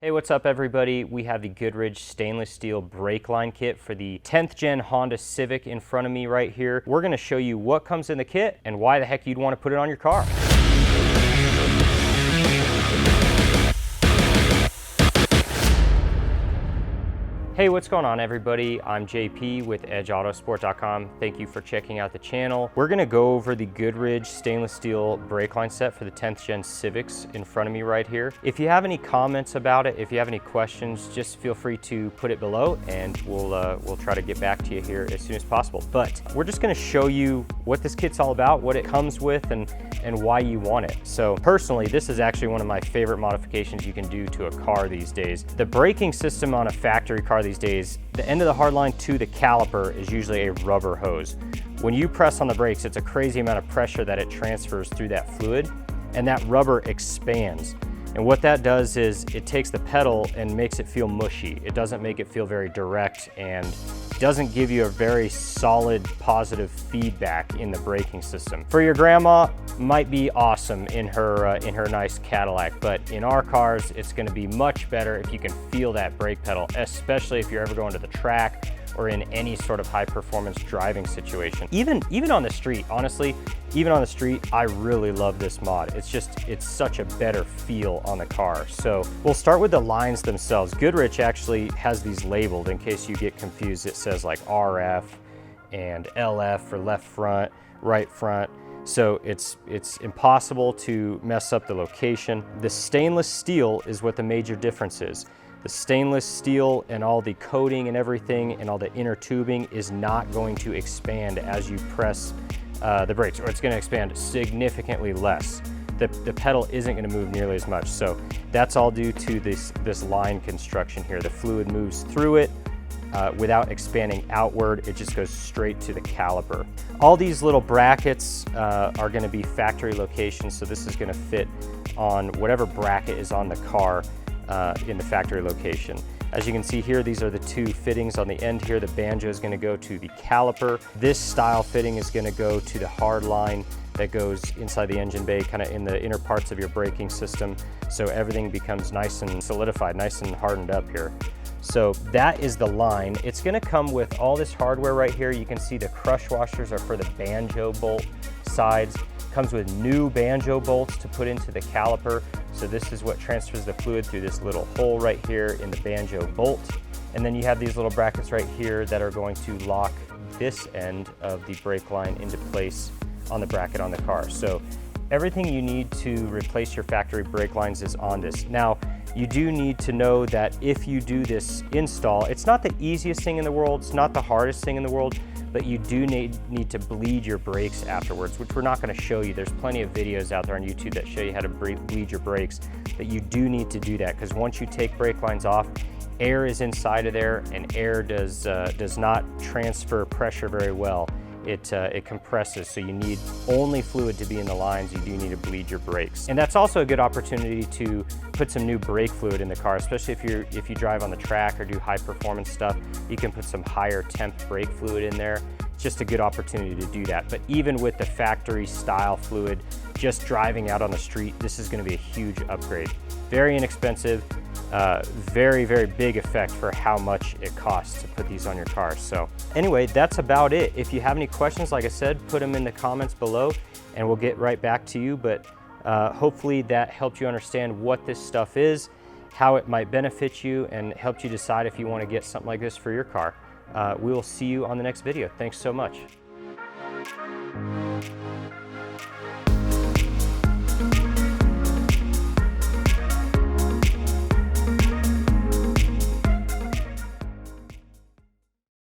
Hey, what's up everybody? We have the Goodridge stainless steel brake line kit for the 10th gen Honda Civic in front of me right here. We're gonna show you what comes in the kit and why the heck you'd wanna put it on your car. Hey, what's going on everybody? I'm JP with EdgeAutosport.com. Thank you for checking out the channel. We're gonna go over the Goodridge stainless steel brake line set for the 10th gen Civics in front of me right here. If you have any comments about it, if you have any questions, just feel free to put it below and we'll try to get back to you here as soon as possible. But we're just gonna show you what this kit's all about, what it comes with, and why you want it. So personally, this is actually one of my favorite modifications you can do to a car these days. The braking system on a factory car these days, the end of the hardline to the caliper is usually a rubber hose. When you press on the brakes, it's a crazy amount of pressure that it transfers through that fluid, and that rubber expands. And what that does is it takes the pedal and makes it feel mushy. It doesn't make it feel very direct and doesn't give you a very solid positive feedback in the braking system. For your grandma, might be awesome in her nice Cadillac, but in our cars, it's gonna be much better if you can feel that brake pedal, especially if you're ever going to the track or in any sort of high performance driving situation. Even on the street, honestly, even on the street, I really love this mod. It's such a better feel on the car. So we'll start with the lines themselves. Goodrich actually has these labeled in case you get confused. It says like RF and LF for left front, right front. So it's impossible to mess up the location. The stainless steel is what the major difference is. The stainless steel and all the coating and everything and all the inner tubing is not going to expand as you press the brakes, or it's going to expand significantly less. The pedal isn't going to move nearly as much. So that's all due to this line construction here. The fluid moves through it without expanding outward. It just goes straight to the caliper. All these little brackets are going to be factory locations. So this is going to fit on whatever bracket is on the car in the factory location. As you can see here, these are the two fittings on the end here. The banjo is going to go to the caliper. This style fitting is going to go to the hard line that goes inside the engine bay, kind of in the inner parts of your braking system. So everything becomes nice and solidified, nice and hardened up here. So that is the line. It's going to come with all this hardware right here. You can see the crush washers are for the banjo bolt sides. Comes with new banjo bolts to put into the caliper. So this is what transfers the fluid through this little hole right here in the banjo bolt. And then you have these little brackets right here that are going to lock this end of the brake line into place on the bracket on the car. So everything you need to replace your factory brake lines is on this. Now, you do need to know that if you do this install, it's not the easiest thing in the world, it's not the hardest thing in the world, but you do need to bleed your brakes afterwards, which we're not going to show you. There's plenty of videos out there on YouTube that show you how to bleed your brakes, but you do need to do that because once you take brake lines off, air is inside of there, and air does not transfer pressure very well. It compresses, so you need only fluid to be in the lines. You do need to bleed your brakes. And that's also a good opportunity to put some new brake fluid in the car, especially if you drive on the track or do high performance stuff. You can put some higher temp brake fluid in there. It's just a good opportunity to do that. But even with the factory style fluid, just driving out on the street, this is going to be a huge upgrade. Very inexpensive. Very, very big effect for how much it costs to put these on your car. So anyway, that's about it. If you have any questions, like I said, put them in the comments below and we'll get right back to you. But hopefully that helped you understand what this stuff is, how it might benefit you, and helped you decide if you want to get something like this for your car. We will see you on the next video. Thanks so much.